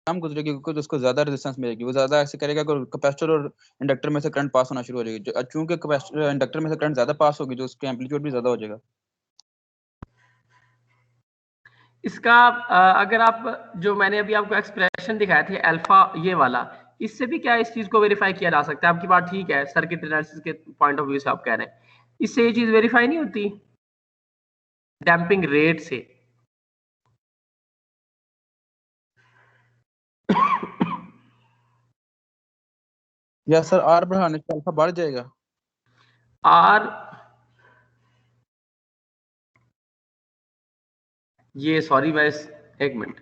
कम गुजरेगी क्योंकि उसको ज्यादा रेजिस्टेंस मिलेगी, वो ज्यादा ऐसे करेगा कि कैपेसिटर और इंडक्टर में से करंट पास होना शुरू हो जाएगी। चूंकि कैपेसिटर इंडक्टर में से करंट ज्यादा पास होगी तो उसके एम्पलीट्यूड भी ज्यादा हो जाएगा। इसका अगर आप जो मैंने अभी आपको एक्सप्रेशन दिखाए थे अल्फा ये वाला, इससे भी क्या इस चीज को वेरीफाई किया जा सकता है? आपकी बात ठीक है, सर्किट एनालिसिस के पॉइंट ऑफ व्यू से आप कह रहे हैं, इससे ये चीज वेरीफाई नहीं होती डैम्पिंग रेट से? या सर आर बढ़ाने से अल्फा बढ़ जाएगा? आर ये सॉरी मैं एक मिनट,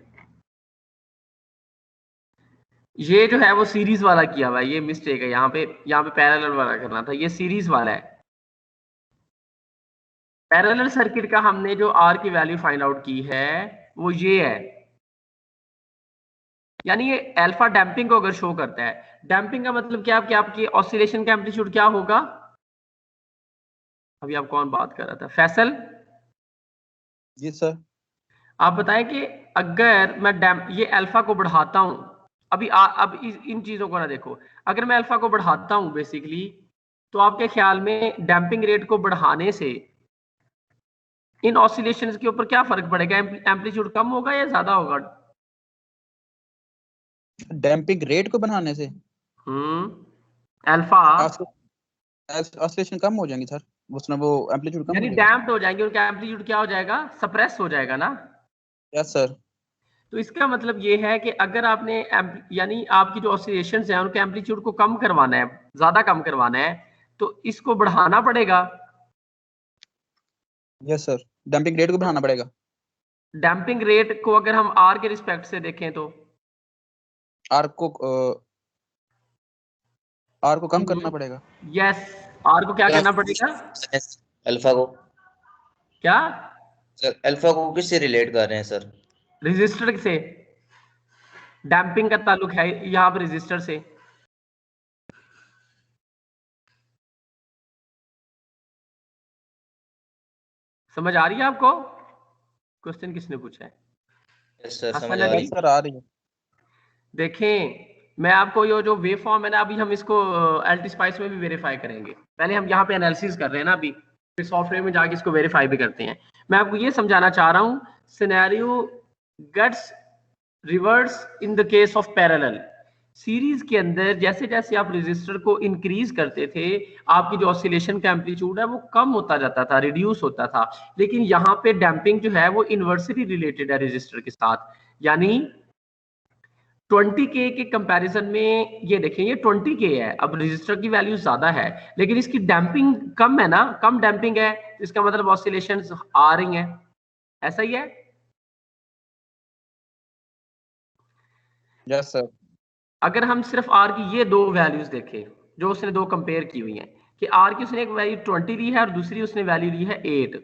ये जो है वो सीरीज वाला किया हुआ है, ये मिस्टेक है यहाँ पे पैरेलल वाला करना था, ये सीरीज वाला है। पैरेलल सर्किट का हमने जो आर की वैल्यू फाइंड आउट की है वो ये है, यानी ये अल्फा डैम्पिंग को अगर शो करता है, डैम्पिंग का मतलब क्या कि आपकी ऑसिलेशन का एम्पलीट्यूड क्या होगा? अभी आप कौन बात कर रहा था, फैसल? जी सर। आप बताएं कि अगर मैं ये अल्फा को बढ़ाता हूं, अभी अब इन चीजों को ना देखो, अगर मैं अल्फा को बढ़ाता हूं बेसिकली, तो आपके ख्याल में डैम्पिंग रेट को बढ़ाने से इन ऑसिलेशंस के ऊपर क्या फर्क पड़ेगा? एम्पलीट्यूड कम होगा या ज्यादा होगा? डैम्पिंग रेट को बढ़ाने से अल्फा ऑसिलेशन कम हो जाएंगी सर, उसमें वो एम्पलीट्यूड कम हो यानी जाएगा। डैम्प्ड हो जाएंगे, उनका एम्पलीट्यूड क्या हो जाएगा? सप्रेस हो जाएगा ना। Yes sir. तो इसका मतलब ये है कि अगर आपने यानी आपकी जो ऑसिलेशंस हैं उनके एम्पलीट्यूड को कम करवाना है, ज्यादा कम करवाना है, तो इसको बढ़ाना पड़ेगा। यस सर, डैम्पिंग रेट को बढ़ाना पड़ेगा। डैम्पिंग रेट को अगर हम आर के रिस्पेक्ट से देखें तो आर को कम करना पड़ेगा। यस, आर को क्या करना पड़ेगा? अल्फा को क्या सर, अल्फा को किससे रिलेट कर रहे हैं सर? रजिस्टर से, डैम्पिंग का ताल्लुक है यहाँ पर रजिस्टर से। समझ आ रही है आपको? क्वेश्चन किसने पूछा है? यस सर, समझ हसन आ अली। रही सर आ रही है। देखें मैं आपको ये जो वेव फॉर्म है ना, अभी हम इसको एल्टी स्पाइस में भी वेरीफाई करेंगे, पहले हम यहाँ पे एनालिसिस कर रहे हैं ना, अभी फिर सॉफ्टवेयर में जाके इसको वेरीफाई भी करते हैं। मैं आपको ये समझाना चाह रहा हूँ, scenario gets reverse in the case of parallel. Series के अंदर जैसे जैसे आप रेजिस्टर को इंक्रीज करते थे, आपकी जो ऑसिलेशन का एम्पलीट्यूड है वो कम होता जाता था, रिड्यूस होता था। लेकिन यहाँ पे डैम्पिंग जो है वो इन्वर्सली रिलेटेड है रेजिस्टर के साथ, यानी 20K के कंपैरिजन में ये देखें ये 20K है, अब रजिस्टर की वैल्यू ज्यादा है लेकिन इसकी डैम्पिंग कम है ना, कम डैम्पिंग है, इसका मतलब ऑसिलेशंस आ रही हैं, ऐसा ही है। Yes sir. अगर हम सिर्फ आर की ये दो वैल्यूज देखें जो उसने दो कंपेयर की हुई हैं, कि आर की उसने एक वैल्यू 20 ली है और दूसरी उसने वैल्यू ली है 8,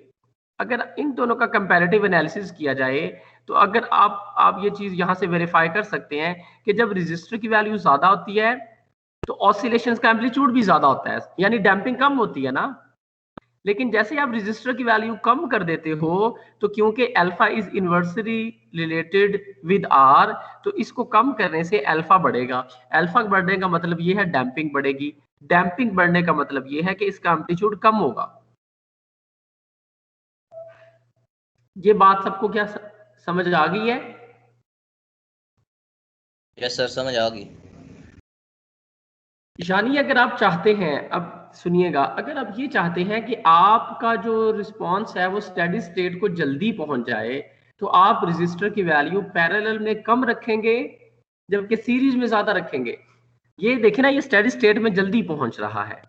अगर इन दोनों का कंपैरेटिव एनालिसिस किया जाए तो अगर आप ये चीज यहां से वेरीफाई कर सकते हैं कि जब रजिस्टर की वैल्यू ज्यादा होती है तो ऑसिलेशंस का एम्पलीट्यूड भी ज्यादा होता है, यानी डैम्पिंग कम होती है ना। लेकिन जैसे आप रजिस्टर की वैल्यू कम कर देते हो, तो क्योंकि alpha is inversely related with R, तो इसको कम करने से अल्फा बढ़ेगा। अल्फा बढ़ने का मतलब ये है डैम्पिंग बढ़ेगी, डैम्पिंग बढ़ने का मतलब ये है कि इसका एम्पलीट्यूड कम होगा। ये बात सबको क्या समझ आ गई है? यस सर, समझ आ गई। यानी अगर आप चाहते हैं, अब सुनिएगा, अगर आप ये चाहते हैं कि आपका जो रिस्पांस है वो स्टेडी स्टेट को जल्दी पहुंच जाए, तो आप रजिस्टर की वैल्यू पैरेलल में कम रखेंगे जबकि सीरीज में ज्यादा रखेंगे। ये देखें ना, ये स्टेडी स्टेट में जल्दी पहुंच रहा है,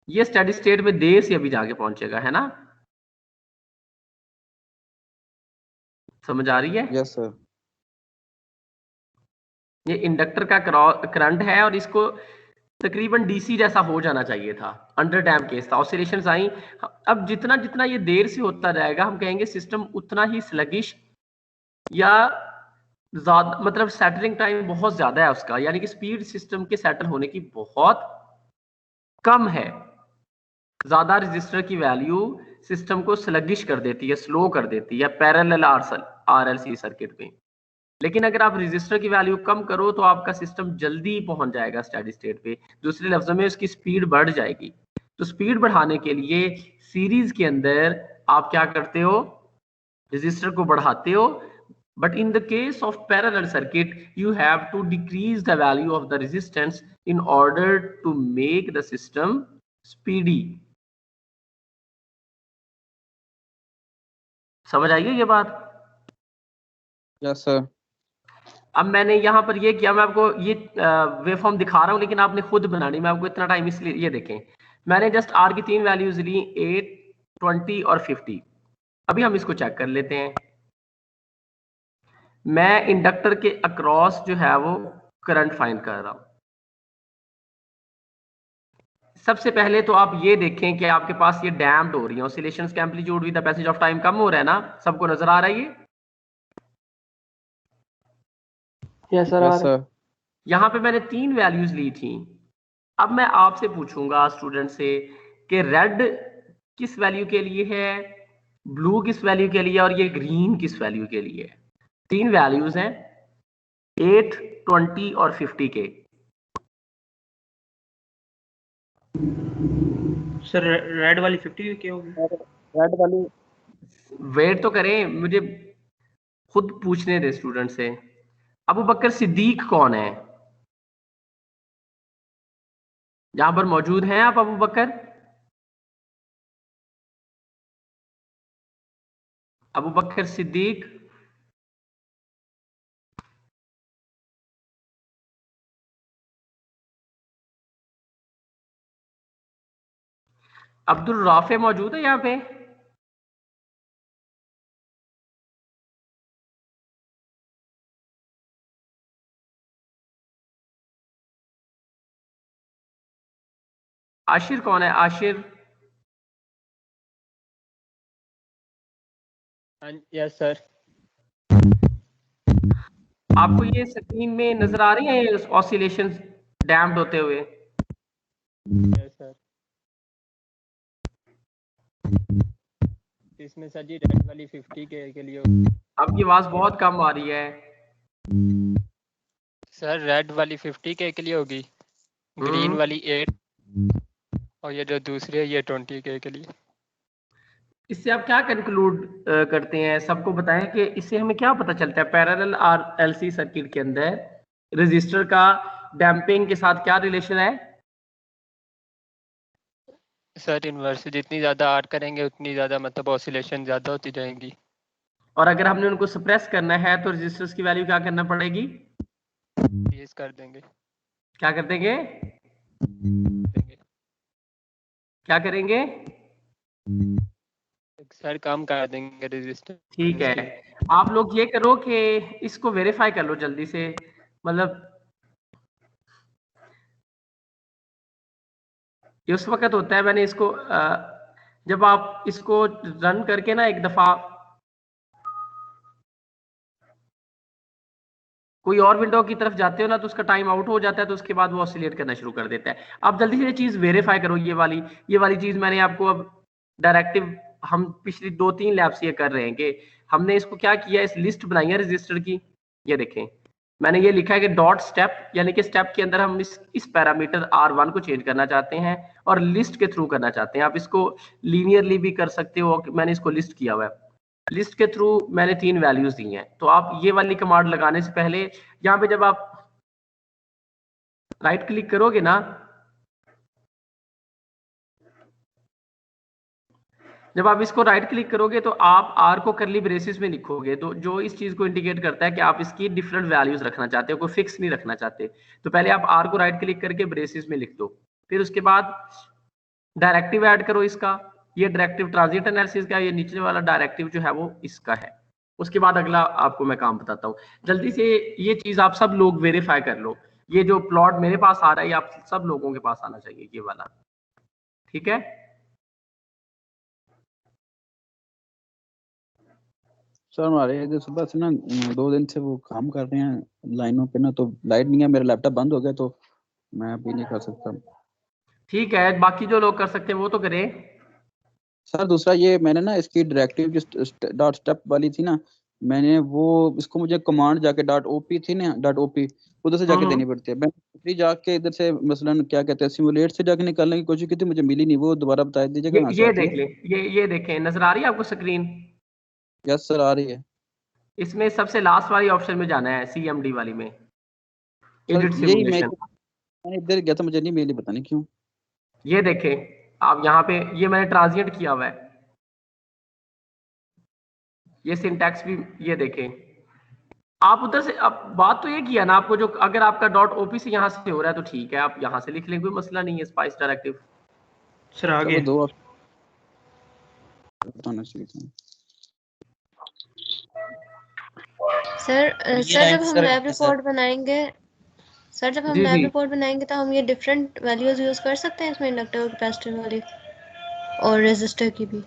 ये स्टेडी स्टेट में देर से अभी जाके पहुंचेगा, है ना? समझ आ रही है? Yes sir. ये इंडक्टर का करंट है और इसको तकरीबन डीसी जैसा हो जाना चाहिए था, अंडर डैम केस था, ऑसिलेशंस आई। अब जितना जितना ये देर से होता जाएगा हम कहेंगे सिस्टम उतना ही स्लगिश या ज्यादा, मतलब सेटलिंग टाइम बहुत ज्यादा है उसका, यानी कि स्पीड सिस्टम के सेटल होने की बहुत कम है। ज्यादा रजिस्टर की वैल्यू सिस्टम को स्लगिश कर देती है, स्लो कर देती है पैरेलल आरएलसी सर्किट में। लेकिन अगर आप रजिस्टर की वैल्यू कम करो तो आपका सिस्टम जल्दी पहुंच जाएगा स्टेडी स्टेट पे, दूसरे लफ्जों में उसकी स्पीड बढ़ जाएगी। तो स्पीड बढ़ाने के लिए सीरीज के अंदर आप क्या करते हो, रजिस्टर को बढ़ाते हो, but in the case of parallel circuit you have to decrease the value of the resistance in order to make the system speedy। समझ आई है ये बात? Yes sir. अब मैंने यहाँ पर ये किया, मैं आपको ये वेवफॉर्म दिखा रहा हूँ लेकिन आपने खुद बनानी, मैं आपको इतना टाइम इसलिए, ये देखें मैंने जस्ट आर की 3 वैल्यूज ली 8, 20 और 50। अभी हम इसको चेक कर लेते हैं। मैं इंडक्टर के अक्रॉस जो है वो करंट फाइंड कर रहा हूं। सबसे पहले तो आप ये देखें कि आपके पास ये डैम्प्ड हो रही है, ऑसिलेशंस का amplitude with the passage of time कम हो रहा है ना, सबको नजर आ रहा है ये? Yes sir. यहां पे मैंने 3 वैल्यूज ली थी। अब मैं आपसे पूछूंगा स्टूडेंट से कि रेड किस वैल्यू के लिए है, ब्लू किस वैल्यू के लिए और ये ग्रीन किस वैल्यू के लिए है। 3 वैल्यूज हैं 8, 20 और 50 के। सर रेड वाली 50 क्या होगी? रेड वाली वेट तो करें, मुझे खुद पूछने दे स्टूडेंट से। अबू बकर सिद्दीक कौन है? यहां पर मौजूद हैं आप अबू बकर? अबू बकर सिद्दीक? अब्दुल राफे मौजूद है यहाँ पे? आशिर कौन है? आशिर? Yes sir. आपको ये स्क्रीन में नजर आ रही है ऑसिलेशन डैम्प्ड होते हुए? Yes sir. इसमें सर जी रेड वाली 50 के लिए आपकी आवाज बहुत कम आ रही है सर। रेड वाली 50 के लिए होगी, ग्रीन वाली 8 और ये जो दूसरी है ये 20 के लिए। इससे आप क्या कंक्लूड करते हैं, सबको बताएं कि इससे हमें क्या पता चलता है पैरेलल आरएलसी सर्किट के अंदर रेजिस्टर का डैम्पिंग के साथ क्या रिलेशन है? सर इनवर्स, जितनी ज्यादा आर करेंगे उतनी ज्यादा मतलब ऑसिलेशन ज्यादा होती जाएंगी। और अगर हमने उनको सप्रेस करना है तो रेजिस्टर्स की वैल्यू क्या करना पड़ेगी? डिक्रीज कर देंगे। क्या कर देंगे? क्या करेंगे सर? काम कर देंगे रेजिस्टर। ठीक है, आप लोग ये करो कि इसको वेरीफाई कर लो जल्दी से। मतलब ये उस वक्त होता है, मैंने इसको जब आप इसको रन करके ना एक दफा कोई और विंडो की तरफ जाते हो ना तो उसका टाइम आउट हो जाता है, तो उसके बाद वो ऑसिलेट करना शुरू कर देता है। आप जल्दी से ये चीज वेरीफाई करो। ये वाली चीज मैंने आपको अब डायरेक्टिव, हम पिछली 2-3 लैब से ये कर रहे हैं कि हमने इसको क्या किया, इस लिस्ट बनाई है रजिस्टर की। ये देखें मैंने ये लिखा है कि डॉट स्टेप, यानी कि स्टेप के अंदर हम इस पैरामीटर R1 को चेंज करना चाहते हैं और लिस्ट के थ्रू करना चाहते हैं। आप इसको लीनियरली भी कर सकते हो, मैंने इसको लिस्ट किया हुआ है। लिस्ट के थ्रू मैंने 3 वैल्यूज दी हैं। तो आप ये वाली कमांड लगाने से पहले यहाँ पे जब आप राइट क्लिक करोगे ना, जब आप इसको राइट क्लिक करोगे तो आप R को करली ब्रेसेस में लिखोगे, तो जो इस चीज को इंडिकेट करता है कि आप इसकी डिफरेंट वैल्यूज रखना चाहते हो, कोई फिक्स नहीं रखना चाहते। तो पहले आप R को राइट क्लिक करके ब्रेसेस में लिख दो, फिर उसके बाद डायरेक्टिव ऐड करो इसका। ये डायरेक्टिव ट्रांजिट एनालिसिस का, ये नीचे वाला डायरेक्टिव जो है वो इसका है। उसके बाद अगला आपको मैं काम बताता हूँ। जल्दी से ये चीज आप सब लोग वेरीफाई कर लो। ये जो प्लॉट मेरे पास आ रहा है ये आप सब लोगों के पास आना चाहिए, ये वाला। ठीक है, सर हमारे इधर सुबह से ना 2 दिन से वो काम कर रहे हैं लाइनों पे ना, तो लाइट नहीं है, मेरा लैपटॉप बंद हो गया तो मैं अभी नहीं कर सकता। ठीक है, बाकी जो लोग कर सकते हैं वो तो करें। सर दूसरा ये मैंने ना इसकी डायरेक्टिव जो डॉट स्टेप वाली थी ना, मैंने वो इसको मुझे कमांड जाके .op थी ना .op उधर से जाके देनी पड़ती है। मैंने जाके इधर से मसलन क्या कहते हैं सिमुलेट से जाके निकालने की कोशिश की थी, मुझे मिली नहीं। वो दोबारा बता दीजिएगा कहाँ से ये आती देख है। ले, ये देखें, नजर आ रही है आपको स्क्रीन? यस सर आ रही है। इसमें सबसे लास्ट वाली ऑप्शन में जाना है, CMD वाली में, सर एडिट यही सिमुलेशन। मैंने इधर गया था, मुझे नहीं मिली, पता नहीं क्यों। ये देखें आप यहाँ पे, ये मैंने ट्रांसलेट किया हुआ है, ये सिंटैक्स भी ये देखें आप उधर से। अब बात तो ये किया ना आपको, जो अगर आपका .op से यहाँ से हो रहा है तो ठीक है, आप यहाँ से लिख लें, कोई मसला नहीं है। स्पाइस डायरेक्टिव सर आगे दो बताना चाहिए था। सर जब हम लैब रिपोर्ट बनाएंगे तो हम ये डिफरेंट वैल्यूज यूज कर सकते हैं इसमें, इंडक्टर और कैपेसिटर वाली और रेजिस्टर की भी?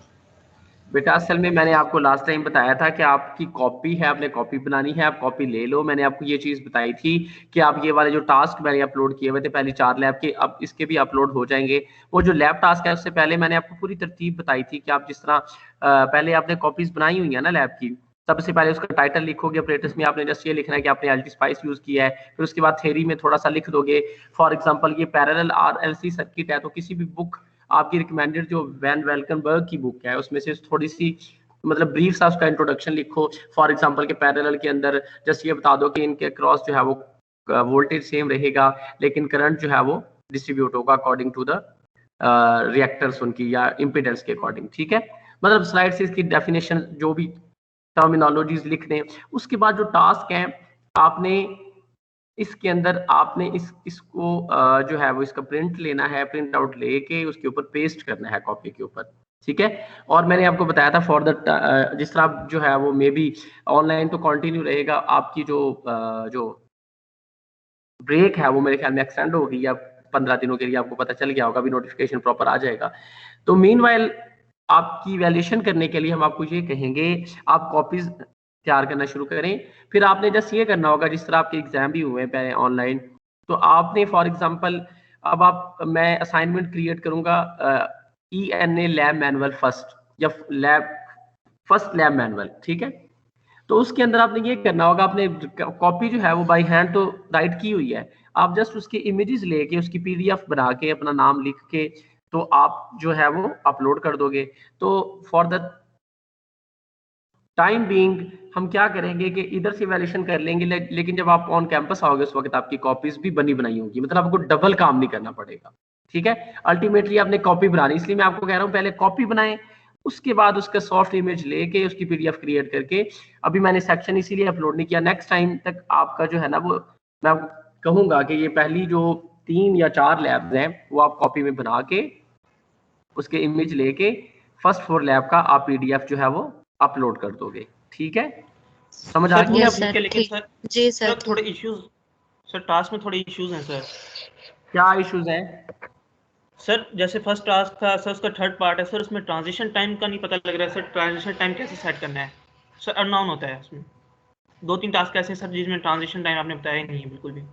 बेटा असल में मैंने आपको लास्ट टाइम बताया था कि आपकी कॉपी है, आपने कॉपी बनानी है, आप कॉपी ले लो। मैंने आपको ये चीज बताई थी कि आप ये वाले जो टास्क मैंने अपलोड किए हुए थे पहली 4 लैब के, अब इसके भी अपलोड हो जाएंगे। वो जो लैब टास्क है उससे पहले मैंने आपको पूरी तरतीब बताई थी कि आप जिस तरह पहले आपने कॉपीज बनाई हुई है ना लैब की, सबसे पहले उसका टाइटल लिखोगे, ऑपरेटर्स में आपने जस्ट ये लिखना है कि आपने एल्टी स्पाइस यूज किया है। फिर उसके बाद थ्योरी में थोड़ा सा लिख दोगे, फॉर एग्जांपल ये पैरेलल RLC सर्किट है, तो किसी भी बुक आपकी रिकमेंडेड जो वैन वेल्कनबर्ग की बुक है उसमें से थोड़ी सी मतलब ब्रीफ सा उसका इंट्रोडक्शन लिखो। फॉर एग्जांपल के पैरेलल के अंदर जस्ट ये बता दो कि इनके क्रॉस जो है वो वोल्टेज सेम रहेगा, लेकिन करंट जो है वो डिस्ट्रीब्यूट होगा अकॉर्डिंग टू द रिएक्टर्स उनकी या इम्पीडेंस के अकॉर्डिंग। ठीक है, मतलब स्लाइड से इसकी डेफिनेशन जो भी टर्मिनोलॉजीज लिख दें। उसके बाद जो टास्क है आपने इसके अंदर आपने इसको जो है वो इसका प्रिंट लेना है, प्रिंट आउट लेके उसके ऊपर पेस्ट करना है कॉपी के ऊपर। ठीक है, और मैंने आपको बताया था फॉर द जिस तरह जो है वो मे बी ऑनलाइन तो कंटिन्यू रहेगा, आपकी जो ब्रेक है वो मेरे ख्याल में एक्सटेंड होगी या 15 दिनों के लिए, आपको पता चल गया होगा, अभी नोटिफिकेशन प्रॉपर आ जाएगा। तो मीनवाइल आपकी वैल्यूएशन करने के लिए हम आपको ये कहेंगे आप कॉपीज तैयार करना शुरू करें। फिर आपने जस्ट ये करना होगा, जिस तरह आपके एग्जाम भी हुए हैं ऑनलाइन, तो आपने फॉर एग्जांपल अब मैं असाइनमेंट क्रिएट करूंगा ENA लैब मैनुअल फर्स्ट या फर्स्ट लैब मैनुअल। ठीक है, तो उसके अंदर आपने ये करना होगा, आपने कॉपी जो है वो बाय हैंड तो राइट की हुई है, आप जस्ट उसके इमेजेस लेके उसकी PDF बना के अपना नाम लिख के तो आप जो है वो अपलोड कर दोगे। तो फॉर द टाइम बीइंग हम क्या करेंगे कि इधर से वैल्यूएशन कर लेंगे, लेकिन जब आप ऑन कैंपस आओगे उस वक्त आपकी कॉपीज भी बनी बनाई होंगी, मतलब आपको डबल काम नहीं करना पड़ेगा। ठीक है, अल्टीमेटली आपने कॉपी बनानी, इसलिए मैं आपको कह रहा हूँ पहले कॉपी बनाएं, उसके बाद उसका सॉफ्ट इमेज लेके उसकी PDF क्रिएट करके। अभी मैंने सेक्शन इसीलिए अपलोड नहीं किया, नेक्स्ट टाइम तक आपका जो है ना वो मैं कहूंगा कि ये पहली जो 3 या 4 लैब्स हैं वो आप कॉपी में बना के उसके इमेज लेके फर्स्ट 4 लैब का आप PDF जो है वो अपलोड कर दोगे। ठीक है, समझ आ गई? Yes, sir, लेकिन ठीक। सर जी सर, थोड़े इश्यूज सर, टास्क में थोड़े इश्यूज हैं सर। क्या इश्यूज हैं? सर जैसे फर्स्ट टास्क था सर, उसका थर्ड पार्ट है सर, उसमें ट्रांजिशन टाइम का नहीं पता लग रहा है सर, ट्रांजिशन टाइम कैसे सेट करना है सर, अननोन होता है उसमें। 2-3 टास्क ऐसे हैं सर जिसमें ट्रांजिशन टाइम आपने बताया ही नहीं है बिल्कुल भी।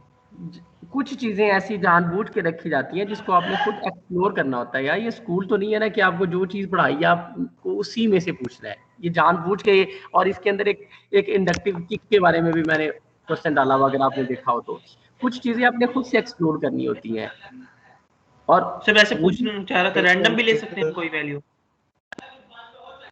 कुछ चीजें ऐसी जानबूझ के रखी जाती हैं जिसको आपने खुद एक्सप्लोर करना होता है। यार ये स्कूल तो नहीं है ना कि आपको जो चीज पढ़ाई है आपको उसी में से पूछना है, ये जानबूझ के। और इसके अंदर एक इंडक्टिव किक के बारे में भी मैंने क्वेश्चन डाला हुआ, अगर आपने देखा हो तो। कुछ चीजें आपने खुद से एक्सप्लोर करनी होती हैं। और सर वैसे पूछना चाह रहा था, रैंडम भी ले सकते हैं कोई वैल्यू?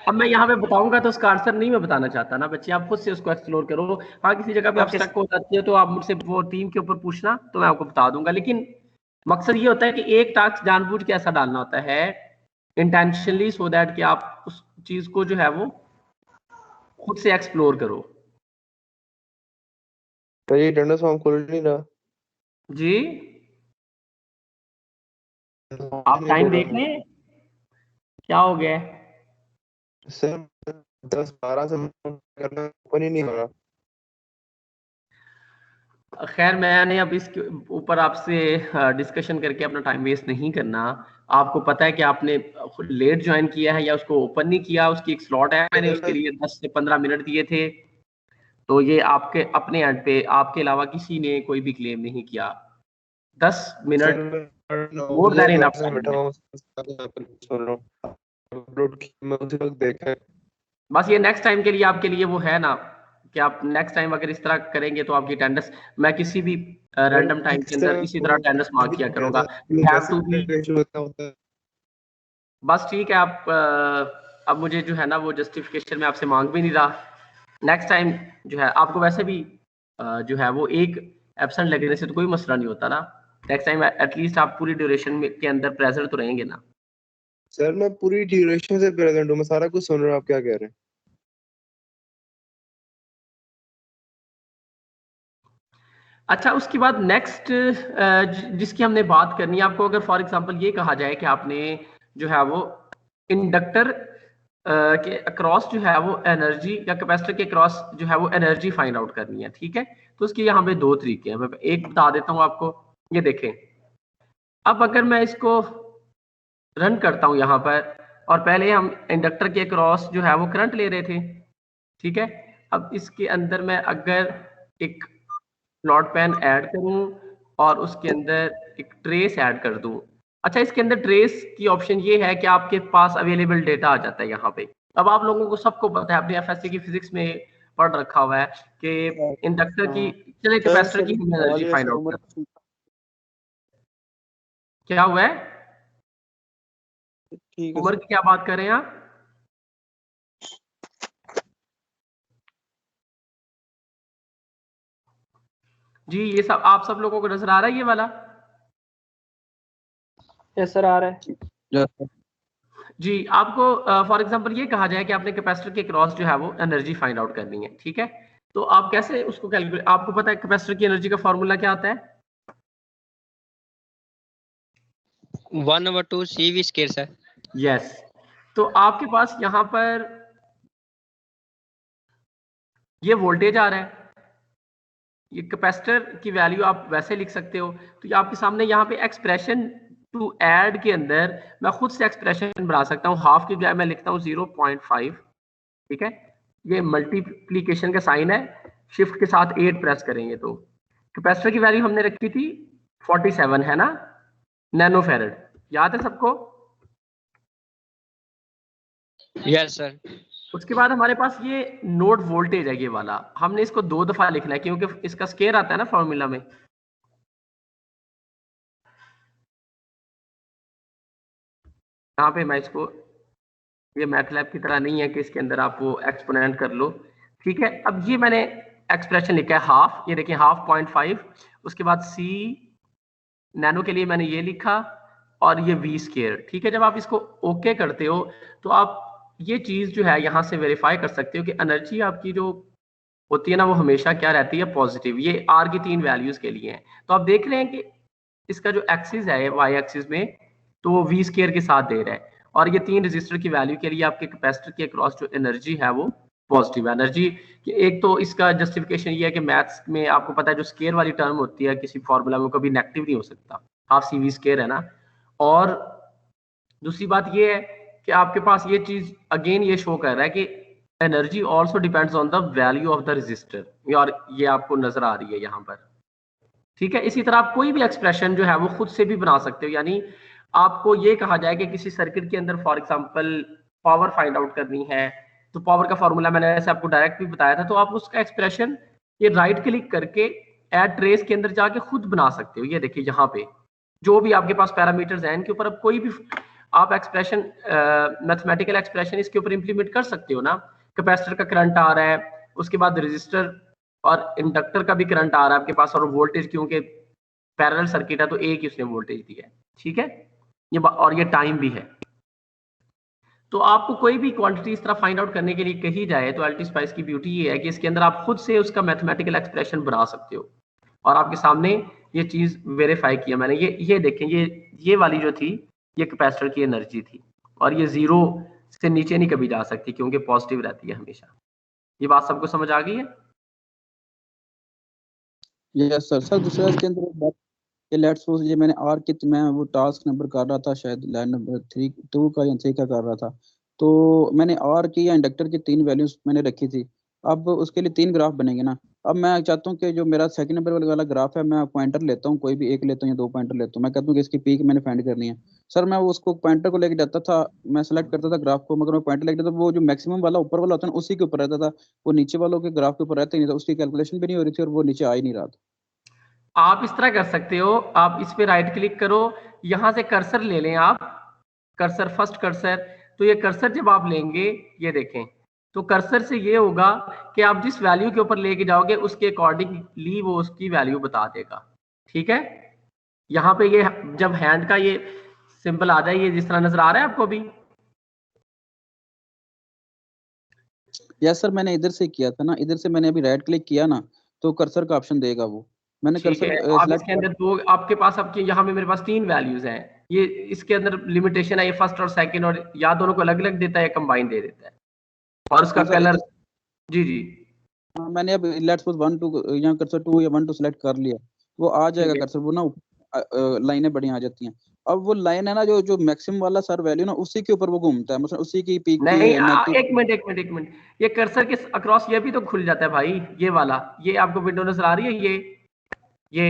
अब मैं यहाँ पे बताऊंगा तो उसका आंसर नहीं मैं बताना चाहता ना बच्चे, आप खुद से उसको एक्सप्लोर करो। हाँ, किसी जगह पे आप स्टक हो जाती है तो आप मुझसे वो टीम के ऊपर पूछना तो मैं आपको बता दूंगा। लेकिन मकसद ये होता है कि एक टास्क जानबूझ के ऐसा डालना होता है इंटेंशनली, सो दैट कि आप उस चीज को जो है वो खुद से एक्सप्लोर करो। तो ये अटेंडेंस फॉर्म खोल नहीं रहा जी, आप टाइम देख लें क्या हो गया है सर। 10-12 से करना ओपन ही नहीं हो रहा। खैर मैंने अब इसके ऊपर आपसे डिस्कशन करके अपना टाइम वेस्ट नहीं करना। आपको पता है कि आपने लेट ज्वाइन किया है या उसको ओपन नहीं किया, उसकी एक स्लॉट है, मैंने उसके लिए 10 से 15 मिनट दिए थे। तो ये आपके अपने एंड पे आपके अलावा किसी ने कोई भी क्लेम नहीं किया। 10 minute more than enough upload मैं उसी वक्त देखा। बस ये नेक्स्ट टाइम के लिए आपके लिए वो है ना कि आप नेक्स्ट टाइम अगर इस तरह करेंगे तो आपकी अटेंडेंस, मैं किसी भी रैंडम टाइम के अंदर इसी तरह अटेंडेंस मार्क किया करूंगा। बस ठीक है, आप अब मुझे जो है ना वो जस्टिफिकेशन में आपसे मांग भी नहीं रहा। नेक्स्ट टाइम जो है आपको वैसे भी जो है वो एक एब्सेंट लगने से तो कोई मसला नहीं होता ना। नेक्स्ट टाइम एटलीस्ट आप पूरी ड्यूरेशन के अंदर प्रेजेंट तो रहेंगे ना। सर मैं पूरी ड्यूरेशन से प्रेजेंट हूँ, मैं सारा कुछ सुन रहा हूँ आप क्या कह रहे हैं। अच्छा, उसके बाद नेक्स्ट जिसकी हमने बात करनी है, आपको अगर फॉर एग्जांपल ये कहा जाए कि आपने जो है वो इंडक्टर के अक्रॉस जो है वो एनर्जी या कैपेसिटर के अक्रॉस जो है वो एनर्जी फाइंड आउट करनी है, ठीक है। तो उसके यहाँ पे दो तरीके हैं, मैं एक बता देता हूँ आपको। ये देखें, अब अगर मैं इसको रन करता हूँ यहाँ पर, और पहले हम इंडक्टर के अक्रॉस जो है वो करंट ले रहे थे, ठीक है। अब इसके अंदर मैं अगर एक प्लॉट पेन ऐड करूं और उसके अंदर एक ट्रेस ऐड कर दूं। अच्छा, इसके अंदर ट्रेस की ऑप्शन ये है कि आपके पास अवेलेबल डेटा आ जाता है यहाँ पे। अब आप लोगों को सबको पता है, अपने एफएससी की फिजिक्स में पढ़ रखा हुआ है कि इंडक्टर की, चलिए कैपेसिटर की एनर्जी फाइंड आउट करते हैं। क्या हुआ है? ठीक है उमर की क्या बात कर रहे हैं आप? जी, ये सब आप सब लोगों को नजर आ रहा है ये वाला? यस सर, आ रहा है। सर। जी, आपको फॉर एग्जांपल ये कहा जाए कि आपने कैपेसिटर के क्रॉस जो है वो एनर्जी फाइंड आउट करनी है, ठीक है। तो आप कैसे उसको कैलकुलेट, आपको पता है कैपेसिटर की एनर्जी का फॉर्मूला क्या आता है? 1/2 CV स्क्वायर सर। यस। तो आपके पास यहाँ पर ये वोल्टेज आ रहा है, ये कैपेसिटर की वैल्यू आप वैसे लिख सकते हो। तो ये आपके सामने यहाँ पे एक्सप्रेशन टू ऐड के अंदर मैं खुद से एक्सप्रेशन बना सकता हूँ। हाफ की बजाय मैं लिखता हूँ 0.5, ठीक है। ये मल्टीप्लीकेशन का साइन है, शिफ्ट के साथ 8 प्रेस करेंगे तो कैपेसिटर की वैल्यू हमने रखी थी 47, है ना, नैनोफैरड, याद है सबको? Yes sir. उसके बाद हमारे पास ये नोड वोल्टेज है, ये वाला हमने इसको 2 दफा लिखना है क्योंकि इसका स्केयर आता है ना फॉर्मूला में। यहाँ पे मैं इसको, ये मैथलैब की तरह नहीं है कि इसके अंदर आप वो एक्सपोनेंट कर लो, ठीक है। अब ये मैंने एक्सप्रेशन लिखा है हाफ, ये देखिए हाफ 0.5, उसके बाद सी नैनो के लिए मैंने ये लिखा और ये वी स्केयर, ठीक है। जब आप इसको ओके करते हो तो आप ये चीज जो है यहाँ से वेरीफाई कर सकते हो कि एनर्जी आपकी जो होती है ना वो हमेशा क्या रहती है, पॉजिटिव। ये आर की 3 वैल्यूज के लिए है। तो आप देख रहे हैं कि इसका जो एक्सिस है वाई एक्सिस में, तो वो वी स्केयर के साथ दे रहा है, और ये 3 रजिस्टर की वैल्यू के लिए आपके कैपेसिटर के अक्रॉस जो एनर्जी है वो पॉजिटिव एनर्जी। एक तो इसका जस्टिफिकेशन ये है कि मैथ्स में आपको पता है जो स्केयर वाली टर्म होती है किसी फॉर्मूला में कभी नेगेटिव नहीं हो सकता, हाफ सी वी स्केयर है ना। और दूसरी बात ये है कि आपके पास ये चीज अगेन ये शो कर रहा है कि energy also depends on the value of the register, और ये आपको नजर आ रही है यहाँ पर, ठीक है। इसी तरह आप कोई भी एक्सप्रेशन जो है वो खुद से भी बना सकते हो। यानी आपको ये कहा जाए कि किसी सर्किट के अंदर for example power find out करनी है, तो पावर का फॉर्मूला मैंने ऐसे आपको डायरेक्ट भी बताया था, तो आप उसका एक्सप्रेशन ये राइट क्लिक करके ऐड ट्रेस के अंदर जाके खुद बना सकते हो। ये देखिए यहाँ पे जो भी आपके पास पैरामीटर्स हैं इनके ऊपर अब कोई भी आप एक्सप्रेशन, मैथमेटिकल एक्सप्रेशन इसके ऊपर इंप्लीमेंट कर सकते हो ना। कैपेसिटर का करंट आ रहा है, उसके बाद रजिस्टर और इंडक्टर का भी करंट आ रहा है आपके पास, और वोल्टेज क्योंकि पैरेलल सर्किट है तो एक ही उसने वोल्टेज दिया है, ठीक है। ये और ये टाइम भी है। तो आपको कोई भी क्वांटिटी इस तरह फाइंड आउट करने के लिए कही जाए तो एल्टी स्पाइस की ब्यूटी ये है कि इसके अंदर आप खुद से उसका मैथमेटिकल एक्सप्रेशन बना सकते हो, और आपके सामने ये चीज वेरीफाई किया मैंने। ये देखें, ये वाली जो थी ये कैपेसिटर की एनर्जी थी, और ये 0 से नीचे नहीं कभी जा सकती क्योंकि पॉजिटिव रहती है हमेशा। ये बात सबको समझ आ गई है? Yes sir. सर दूसरा इसके अंदर एक बात कि लेट्स सपोज ये मैंने आर के, मैं वो टास्क नंबर कर रहा था शायद लाइन नंबर 2 का या 3 का कर रहा था, तो मैंने आर की या इंडक्टर की 3 वैल्यूज मैंने रखी थी। अब उसके लिए 3 ग्राफ बनेंगे ना। अब मैं चाहता हूँ कि जो मेरा सेकंड नंबर वाला ग्राफ है, मैं पॉइंटर लेता हूँ, कोई भी एक लेता हूँ या 2 पॉइंटर लेता हूँ, मैं कहता हूँ कि इसकी पीक मैंने फाइंड करनी है। सर मैं उसको पॉइंटर को लेके जाता था, मैं सेलेक्ट करता था ग्राफ को, मगर मैं पॉइंटर लेके जाता था, वो जो मैक्सिमम वाला ऊपर वाला होता है ना उसी के ऊपर रहता था, वो नीचे वालों के ग्राफ के ऊपर रहता ही नहीं था, उसकी कैलकुलेशन भी नहीं हो रही थी और वो नीचे आ ही नहीं रहा था। आप इस तरह कर सकते हो, आप इस पे राइट क्लिक करो, यहाँ से कर्सर ले लें आप, कर्सर फर्स्ट कर्सर। तो ये कर्सर जब आप लेंगे, ये देखें, तो कर्सर से ये होगा कि आप जिस वैल्यू के ऊपर लेके जाओगे उसके अकॉर्डिंगली वो उसकी वैल्यू बता देगा। ठीक है, यहाँ पे ये जब हैंड का ये सिंबल आ जाए, ये जिस तरह नजर आ रहा है आपको अभी। यस सर, मैंने इधर से किया था ना, इधर से मैंने अभी राइट क्लिक किया ना, तो कर्सर का ऑप्शन देगा वो, मैंने ठीक कर्सर है, आप सेलेक्ट इसके अंदर दो, आपके पास आपके यहाँ पे मेरे पास 3 वैल्यूज हैं, ये इसके अंदर लिमिटेशन है, ये फर्स्ट और सेकंड, और या दोनों को अलग अलग देता है या कंबाइन दे देता है, और उसका हाँ सर, कलर। जी जी, हाँ, मैंने अब लेट्स सपोज 1 2 यहाँ कर्सर 2 या 1 2 सेलेक्ट कर लिया, वो आ जाएगा ठीक है। कर्सर, वो ना लाइनें बड़ी आ जाती हैं। अब वो लाइन है ना, जो जो मैक्सिमम वाला सर वैल्यू ना, उसी के ऊपर वो घूमता है, मतलब उसी की पीक की नहीं, नेगेटिव। एक मिनट, ये कर्सर के अक्रॉस ये भी तो खुल जाता है भाई, ये वाला, ये आपको विंडो नजर आ रही है, ये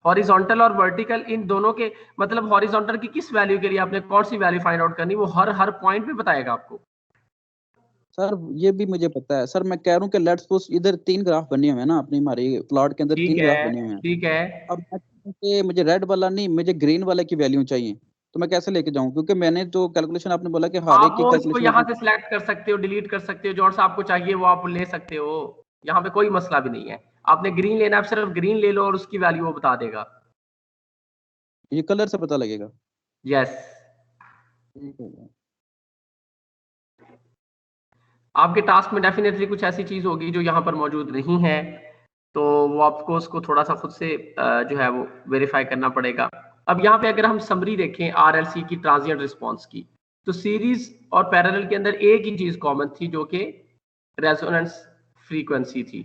हॉरिजॉन्टल और वर्टिकल, इन दोनों के मतलब हॉरिजॉन्टल की किस वैल्यू के लिए आपने कौन सी वैल्यू फाइंड आउट करनी, वो हर पॉइंट पे बताएगा आपको। सर ये भी मुझे पता है सर, मैं कह रहा हूँ कि लेट्स सपोज इधर 3 ग्राफ बने हुए हैं ना, अपनी हमारी प्लॉट के अंदर ठीक 3 है, ग्राफ बने हुए हैं। ठीक है। अब मैं कहता हूं कि मुझे रेड वाला नहीं, मुझे ग्रीन वाले की वैल्यू चाहिए, तो मैं कैसे लेके जाऊं? क्योंकि मैंने तो कैलकुलेशन, आपने बोला कि हर आप एक की वो इसको कैलकुलेशन यहाँ आपने। से सिलेक्ट कर सकते हो, डिलीट कर सकते हो, जो सा आपको चाहिए वो आप ले सकते हो, यहाँ पे कोई मसला भी नहीं है। आपने ग्रीन लेना है, आप सिर्फ ग्रीन ले लो और उसकी वैल्यू वो बता देगा। ये कलर से पता लगेगा? यस, ठीक है। आपके टास्क में डेफिनेटली कुछ ऐसी चीज होगी जो यहाँ पर मौजूद नहीं है, तो वो आपको उसको थोड़ा सा खुद से जो है वो वेरीफाई करना पड़ेगा। अब यहाँ पे अगर हम समरी देखें आरएलसी की ट्रांजिएंट रिस्पॉन्स की, तो सीरीज और पैरेलल के अंदर एक ही चीज कॉमन थी, जो कि रेजोनेंस फ्रीक्वेंसी थी।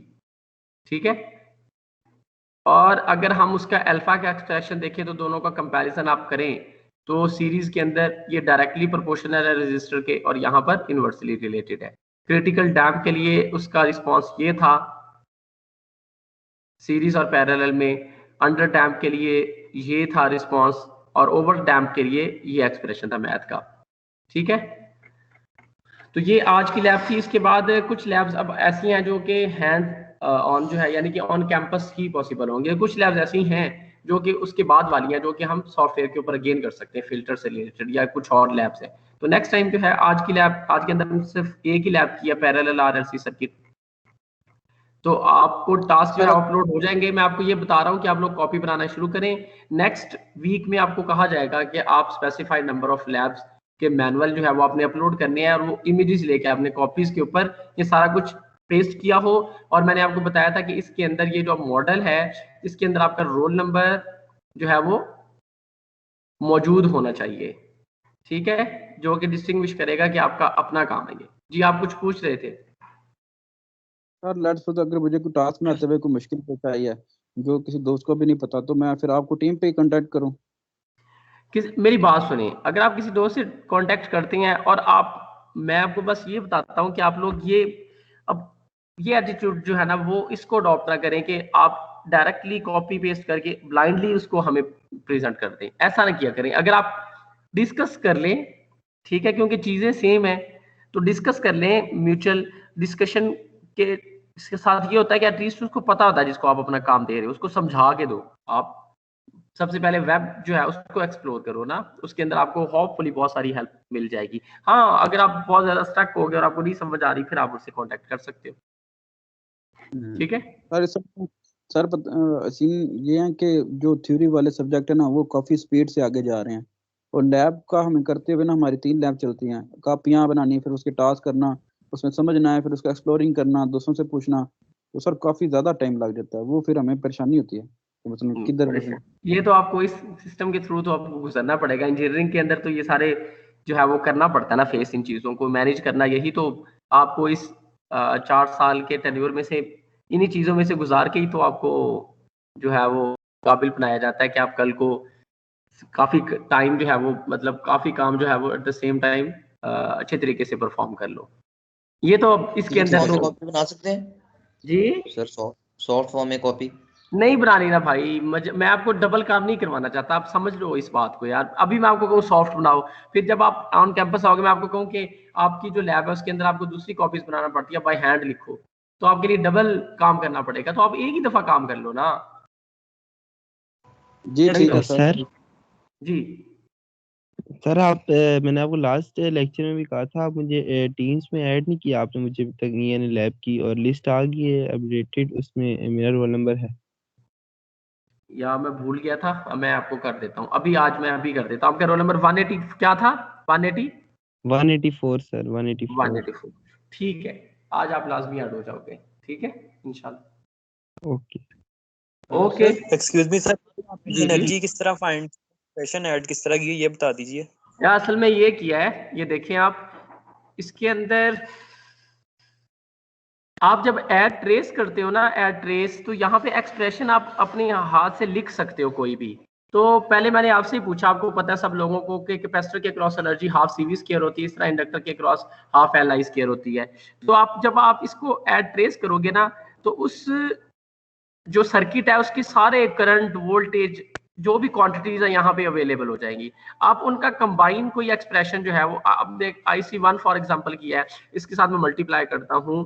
ठीक है, और अगर हम उसका अल्फा का एक्सप्रेशन देखें, तो दोनों का कंपैरिजन आप करें, तो सीरीज के अंदर ये डायरेक्टली प्रोपोर्शनल है रजिस्टर के, और यहाँ पर इनवर्सली रिलेटेड है। क्रिटिकल डैम्प के लिए उसका रिस्पॉन्स ये था सीरीज और पैरेलल में, अंडर डैम्प के लिए ये था रिस्पॉन्स, और ओवर डैम्प के लिए ये एक्सप्रेशन था मैथ का। ठीक है, तो ये आज की लैब थी। इसके बाद कुछ लैब्स अब ऐसी हैं जो कि हैंड ऑन जो है, यानी कि ऑन कैंपस ही पॉसिबल होंगे। कुछ लैब्स ऐसी हैं जो कि उसके बाद वाली हैं, जो कि हम सॉफ्टवेयर के ऊपर अगेन कर सकते हैं, फिल्टर से रिलेटेड, या कुछ और लैब्स हैं। तो नेक्स्ट टाइम जो है, आज की लैब, आज के अंदर हम सिर्फ एक ही लैब की है, पैरेलल आरएलसी सर्किट। तो आपको टास्क जो है अपलोड हो जाएंगे। मैं आपको ये बता रहा हूँ कि आप लोग कॉपी बनाना शुरू करें। नेक्स्ट वीक में आपको कहा जाएगा कि आप स्पेसिफाइड नंबर ऑफ लैब्स के मैनुअल जो है वो आपने अपलोड करने हैं, और वो इमेजेस लेके आपने कॉपीज के ऊपर ये सारा कुछ पेस्ट किया हो। और मैंने आपको बताया था कि इसके अंदर ये जो मॉडल है, इसके अंदर आपका रोल नंबर जो है वो मौजूद होना चाहिए। ठीक है, जो कि डिस्टिंग्विश करेगा कि आपका अपना काम है ये। जी, आप कुछ पूछ रहे थे? सर लेट्स सपोज अगर मुझे कोई टास्क बनाते हुए कोई मुश्किल पेश आई है, जो किसी दोस्त को भी नहीं पता, तो मैं फिर आपको टीम पे ही कांटेक्ट करूं? मेरी बात सुनिए, अगर आप किसी दोस्त से कांटेक्ट करते हैं, और मैं आपको बस ये बताता हूं कि आप लोग ये एटीट्यूड जो है ना, वो इसको अडॉप्ट ना करें कि आप डायरेक्टली कॉपी पेस्ट करके ब्लाइंडली उसको हमें प्रेजेंट कर दें। ऐसा ना किया करें। अगर आप डिस्कस कर लें, ठीक है, क्योंकि चीजें सेम है, तो डिस्कस कर लें। म्यूचुअल डिस्कशन के इसके साथ ये होता है कि एटलीस्ट उसको पता होता है, जिसको आप अपना काम दे रहे हो उसको समझा के दो। आप सबसे पहले वेब जो है उसको एक्सप्लोर करो ना, उसके अंदर आपको होपफुली बहुत सारी हेल्प मिल जाएगी। हाँ, अगर आप बहुत ज्यादा स्टक हो गए और आपको नहीं समझ आ रही, फिर आप उससे कांटेक्ट कर सकते हो। ठीक है सर सर सीन ये है कि जो थ्योरी वाले सब्जेक्ट है ना, वो काफी स्पीड से आगे जा रहे हैं, और लैब का हमें करते हुए ना हमारी 3 लैब चलती हैं। कॉपियां बनानी, फिर उसके टास्क करना, उसमें समझना है, फिर उसका एक्सप्लोरिंग करना, दूसरों से पूछना, तो सर काफी ज्यादा टाइम लग जाता है, वो फिर हमें परेशानी होती है कि मतलब किधर ये तो आपको इस सिस्टम के थ्रू तो आपको गुजरना पड़ेगा। इंजीनियरिंग के अंदर तो ये सारे जो है वो करना पड़ता है ना, फेस, इन चीजों को मैनेज करना। यही तो आपको इस 4 साल के टेन्योर में से, इन्हीं चीजों में से गुजार के ही तो आपको जो है वो काबिल बनाया जाता है कि आप कल को काफी टाइम जो है वो, मतलब काफी काम जो है वो एट द सेम टाइम अच्छे तरीके से परफॉर्म कर लो। ये तो अब इसके अंदर फॉर्म में तो कॉपी बना सकते हैं जी सर, सॉफ्ट फॉर्म में कॉपी? नहीं बनानी ना भाई, मैं आपको डबल काम नहीं करवाना चाहता, आप समझ लो इस बात को यार। अभी मैं आपको कहूँ सॉफ्ट बनाओ, फिर जब आप ऑन कैंपस आओगे मैं आपको कहूँ कि आपकी जो लैब है उसके अंदर आपको दूसरी कॉपीज बनाना पड़ती है, बाय हैंड लिखो, तो आपके लिए डबल काम करना पड़ेगा, तो आप एक ही दफा काम कर लो ना। जी ठीक है सर जी सर आप मैंने आपको लास्ट लेक्चर में भी कहा था, आप मुझे टीम्स में ऐड नहीं किया आपने मुझे अभी तक, यानी लैब की, और लिस्ट आ गई है अपडेटेड, उसमें मेरा रोल नंबर है। या मैं भूल गया था, मैं आपको कर देता हूँ अभी, आज मैं अभी कर देता हूँ। आपका रोल नंबर 180 क्या था? 180 184 सर, 184। 184 ठीक है, आज आप लाजमी ऐड हो जाओगे, ठीक है इंशाल्लाह। Okay okay excuse me sir, आपने जी एनर्जी किस तरह फाइंड एक्सप्रेशन ऐड किस तरह की है ये बता दीजिए। या असल में ये किया है, ये देखें आप, इसके अंदर आप जब ऐड ट्रेस करते हो ना, ऐड ट्रेस, तो यहाँ पे एक्सप्रेशन आप अपने हाथ से लिख सकते हो कोई भी। तो पहले मैंने आपसे ही पूछा, आपको पता है सब लोगों को कि कैपेसिटर के cross energy half CV square होती है, इस तरह इंडक्टर के cross half L I square होती है। तो आप जब आप इसको ऐड ट्रेस करोगे ना, तो उस जो सर्किट है उसके सारे करंट वोल्टेज जो भी क्वांटिटीज है यहाँ पे अवेलेबल हो जाएंगी। आप उनका कंबाइन कोई एक्सप्रेशन जो है वो आपने IC1 फॉर एग्जांपल किया है, इसके साथ मैं मल्टीप्लाई करता हूँ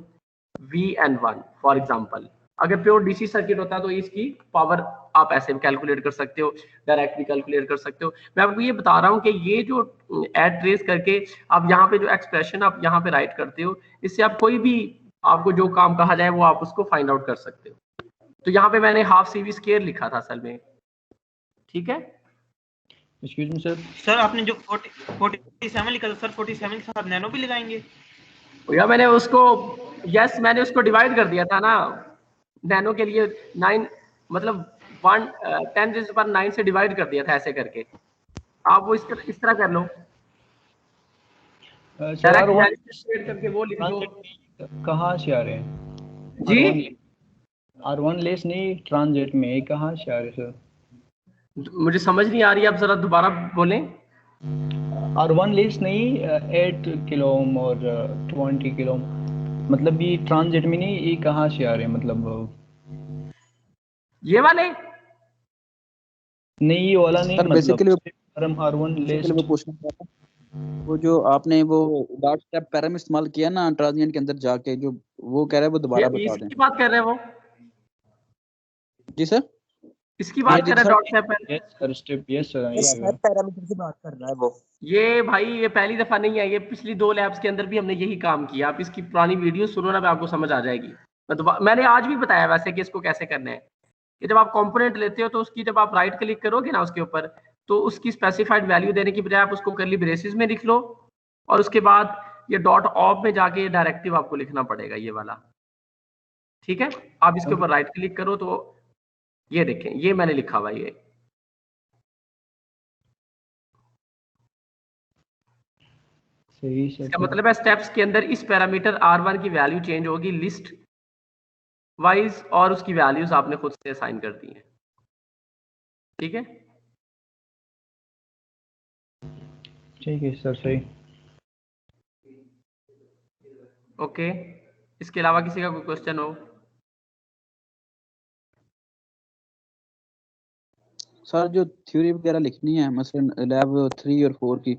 VN1 फॉर एग्जांपल। अगर प्योर डीसी सर्किट होता तो इसकी पावर आप ऐसे भी कैलकुलेट कर सकते हो, डायरेक्ट भी कैलकुलेट कर सकते हो। मैं आपको ये बता रहा हूँ कि ये जो ऐड ट्रेस करके आप यहाँ पे जो एक्सप्रेशन आप यहाँ पे राइट करते हो, इससे आप कोई भी आपको जो काम कहा जाए वो आप उसको फाइंड आउट कर सकते हो। तो यहाँ पे मैंने हाफ सीवी स्क्वायर लिखा था असल में, ठीक है। एक्सक्यूज मी सर, सर आपने जो 47 लिखा था सर, 47 के साथ नैनो भी लगाएंगे? या मैंने उसको यस मैंने उसको डिवाइड कर दिया था ना, नैनो के लिए 9 मतलब 10⁻9 से डिवाइड कर दिया था ऐसे करके। आप वो इस तरह कर लो, डायरेक्ट करके वो लिख दो। कहाँ से आ रहे हैं जी R1 लेस नहीं ट्रांजिट में, कहाँ से आ रहे सर? मुझे समझ नहीं आ रही, आप जरा दोबारा बोलें। R1 लेस नहीं 8 किलो ओम और 20 किलो ओम, मतलब ये ट्रांजिट में नहीं, ये कहाँ से आ रहे हैं मतलब? ये वाले नहीं ये वाला नहीं, सर बेसिकली मतलब R1 लेस वो पूछना चाहता वो जो आपने वो डॉट स्टेप पैरामीटर इस्तेमाल किया ना ट्रांजिएंट के अंदर जाके, जो वो कह रहे हैं वो दोबारा बता दें। इसकी बात कर रहे हैं वो? जी सर, इसकी बात कर रहे हैं dot step yes sir, parameter की बात कर रहा है वो। ये भाई ये पहली दफा नहीं है, ये पिछली 2 लैब्स के अंदर भी हमने यही काम किया। आप इसकी पुरानी वीडियो सुनो ना, आपको समझ आ जाएगी। मैंने आज भी बताया वैसे कि इसको कैसे करना है, कि जब आप कंपोनेंट लेते हो तो उसकी जब आप राइट क्लिक करोगे ना उसके ऊपर, तो उसकी स्पेसिफाइड वैल्यू देने की बजाय आप उसको करली ब्रेसेस में लिख लो, और उसके बाद ये डॉट ऑफ में जाके डायरेक्टिव आपको लिखना पड़ेगा ये वाला, ठीक है। आप इसके ऊपर राइट क्लिक करो तो ये देखें, ये मैंने लिखा हुआ ये सही इसका मतलब है स्टेप्स के अंदर इस पैरामीटर R1 की वैल्यू चेंज होगी लिस्ट वाइज, और उसकी वैल्यूज आपने खुद से असाइन कर दी है, ठीक है। ठीक है सर, सही। ओके, इसके अलावा किसी का कोई क्वेश्चन हो? सर जो थ्योरी वगैरह लिखनी है मसलन लैब 3 और 4 की,